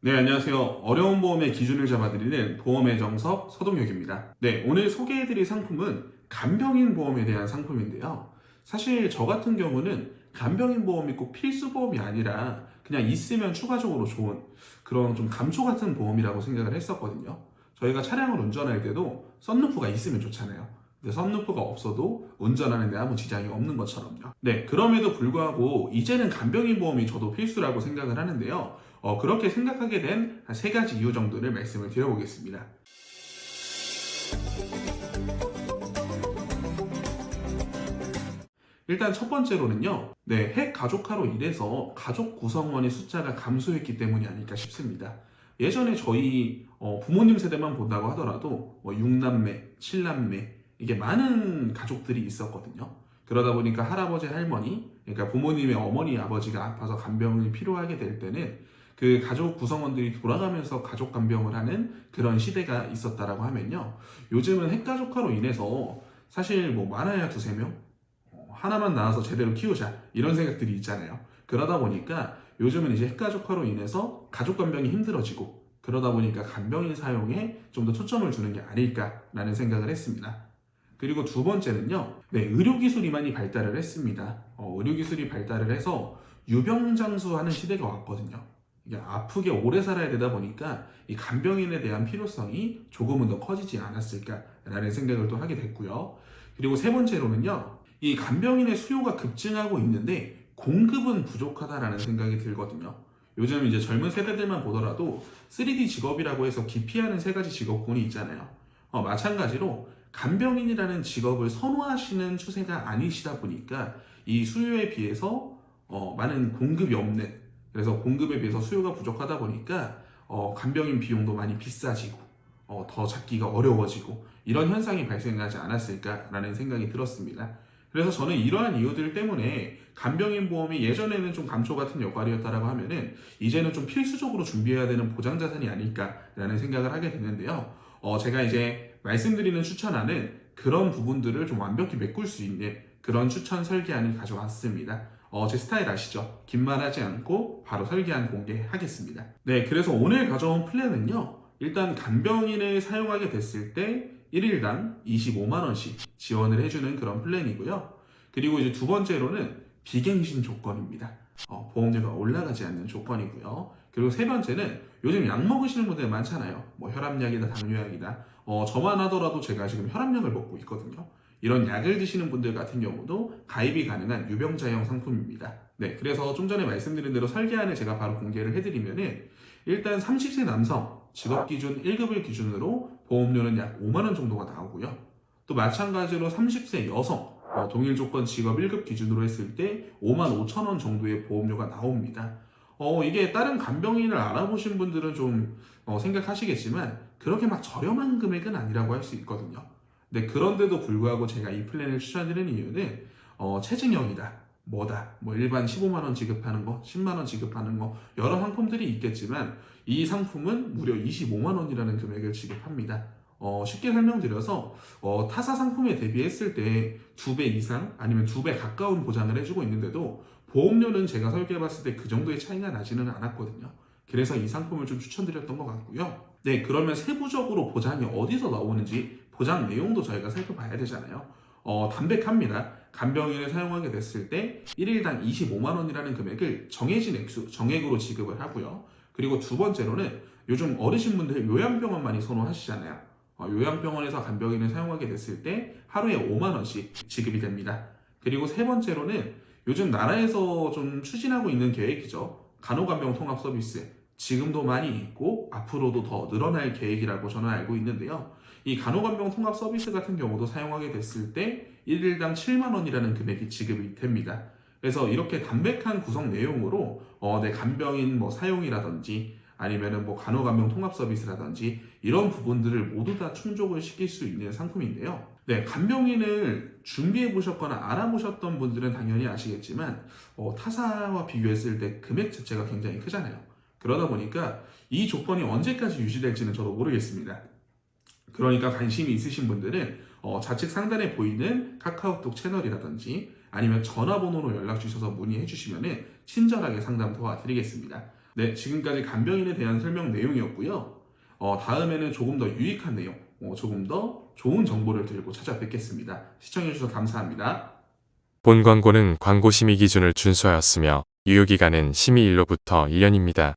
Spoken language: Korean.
네, 안녕하세요. 어려운 보험의 기준을 잡아드리는 보험의 정석 서동혁입니다. 네, 오늘 소개해드릴 상품은 간병인 보험에 대한 상품인데요. 사실 저 같은 경우는 간병인 보험이 꼭 필수 보험이 아니라 그냥 있으면 추가적으로 좋은 그런 좀 감초 같은 보험이라고 생각을 했었거든요. 저희가 차량을 운전할 때도 썬루프가 있으면 좋잖아요. 근데 썬루프가 없어도 운전하는 데 아무 지장이 없는 것처럼요. 네, 그럼에도 불구하고 이제는 간병인 보험이 저도 필수라고 생각을 하는데요. 그렇게 생각하게 된 한 세 가지 이유 정도를 말씀을 드려보겠습니다. 일단 첫 번째로는요, 네, 핵 가족화로 인해서 가족 구성원의 숫자가 감소했기 때문이 아닐까 싶습니다. 예전에 저희 부모님 세대만 본다고 하더라도 뭐 6남매, 7남매 이게 많은 가족들이 있었거든요. 그러다 보니까 할아버지, 할머니, 그러니까 부모님의 어머니, 아버지가 아파서 간병이 필요하게 될 때는 그 가족 구성원들이 돌아가면서 가족 간병을 하는 그런 시대가 있었다라고 하면요. 요즘은 핵가족화로 인해서 사실 뭐 많아야 두세 명, 하나만 낳아서 제대로 키우자 이런 생각들이 있잖아요. 그러다 보니까 요즘은 이제 핵가족화로 인해서 가족 간병이 힘들어지고 그러다 보니까 간병인 사용에 좀 더 초점을 두는 게 아닐까라는 생각을 했습니다. 그리고 두 번째는요, 네, 의료기술이 많이 발달을 했습니다. 의료기술이 발달을 해서 유병장수하는 시대가 왔거든요. 이게 아프게 오래 살아야 되다 보니까 이 간병인에 대한 필요성이 조금은 더 커지지 않았을까라는 생각을 또 하게 됐고요. 그리고 세 번째로는요, 이 간병인의 수요가 급증하고 있는데 공급은 부족하다라는 생각이 들거든요. 요즘 이제 젊은 세대들만 보더라도 3D 직업이라고 해서 기피하는 세 가지 직업군이 있잖아요. 마찬가지로 간병인이라는 직업을 선호하시는 추세가 아니시다 보니까 이 수요에 비해서 많은 공급이 없는, 그래서 공급에 비해서 수요가 부족하다 보니까 간병인 비용도 많이 비싸지고 더 잡기가 어려워지고 이런 현상이 발생하지 않았을까라는 생각이 들었습니다. 그래서 저는 이러한 이유들 때문에 간병인 보험이 예전에는 좀 감초 같은 역할이었다라고 하면은 이제는 좀 필수적으로 준비해야 되는 보장 자산이 아닐까라는 생각을 하게 됐는데요. 제가 이제 말씀드리는 추천안은 그런 부분들을 좀 완벽히 메꿀 수 있는 그런 추천 설계안을 가져왔습니다. 제 스타일 아시죠? 긴 말하지 않고 바로 설계안 공개하겠습니다. 네, 그래서 오늘 가져온 플랜은요. 일단 간병인을 사용하게 됐을 때 1일당 25만원씩 지원을 해주는 그런 플랜이고요. 그리고 이제 두 번째로는 비갱신 조건입니다. 보험료가 올라가지 않는 조건이고요. 그리고 세 번째는 요즘 약 먹으시는 분들 많잖아요. 뭐 혈압약이다, 당뇨약이다. 저만 하더라도 제가 지금 혈압약을 먹고 있거든요. 이런 약을 드시는 분들 같은 경우도 가입이 가능한 유병자형 상품입니다. 네, 그래서 좀 전에 말씀드린 대로 설계안을 제가 바로 공개를 해드리면은 일단 30세 남성 직업 기준 1급을 기준으로 보험료는 약 5만 원 정도가 나오고요. 또 마찬가지로 30세 여성 동일 조건 직업 1급 기준으로 했을 때 5만 5천 원 정도의 보험료가 나옵니다. 이게 다른 간병인을 알아보신 분들은 좀 생각하시겠지만 그렇게 막 저렴한 금액은 아니라고 할 수 있거든요. 근데 그런데도 불구하고 제가 이 플랜을 추천드리는 이유는 체증형이다. 뭐다. 뭐 일반 15만 원 지급하는 거, 10만 원 지급하는 거 여러 상품들이 있겠지만 이 상품은 무려 25만 원이라는 금액을 지급합니다. 쉽게 설명드려서 타사 상품에 대비했을 때 2배 이상 아니면 2배 가까운 보장을 해주고 있는데도 보험료는 제가 설계해봤을 때 그 정도의 차이가 나지는 않았거든요. 그래서 이 상품을 좀 추천드렸던 것 같고요. 네, 그러면 세부적으로 보장이 어디서 나오는지 보장 내용도 저희가 살펴봐야 되잖아요. 담백합니다. 간병인을 사용하게 됐을 때 1일당 25만 원이라는 금액을 정해진 액수, 정액으로 지급을 하고요. 그리고 두 번째로는 요즘 어르신분들 요양병원 많이 선호하시잖아요. 요양병원에서 간병인을 사용하게 됐을 때 하루에 5만 원씩 지급이 됩니다. 그리고 세 번째로는 요즘 나라에서 좀 추진하고 있는 계획이죠. 간호간병 통합 서비스. 지금도 많이 있고 앞으로도 더 늘어날 계획이라고 저는 알고 있는데요. 이 간호간병 통합 서비스 같은 경우도 사용하게 됐을 때 1일당 7만 원이라는 금액이 지급이 됩니다. 그래서 이렇게 담백한 구성 내용으로 내 간병인 뭐 사용이라든지 아니면은 뭐 간호간병 통합 서비스라든지 이런 부분들을 모두 다 충족을 시킬 수 있는 상품인데요. 네, 간병인을 준비해 보셨거나 알아보셨던 분들은 당연히 아시겠지만 타사와 비교했을 때 금액 자체가 굉장히 크잖아요. 그러다 보니까 이 조건이 언제까지 유지될지는 저도 모르겠습니다. 그러니까 관심이 있으신 분들은 좌측 상단에 보이는 카카오톡 채널이라든지 아니면 전화번호로 연락 주셔서 문의해 주시면 친절하게 상담 도와드리겠습니다. 네, 지금까지 간병인에 대한 설명 내용이었고요. 다음에는 조금 더 유익한 내용, 조금 더 좋은 정보를 들고 찾아뵙겠습니다. 시청해주셔서 감사합니다. 본 광고는 광고 심의 기준을 준수하였으며 유효기간은 심의 일로부터 1년입니다.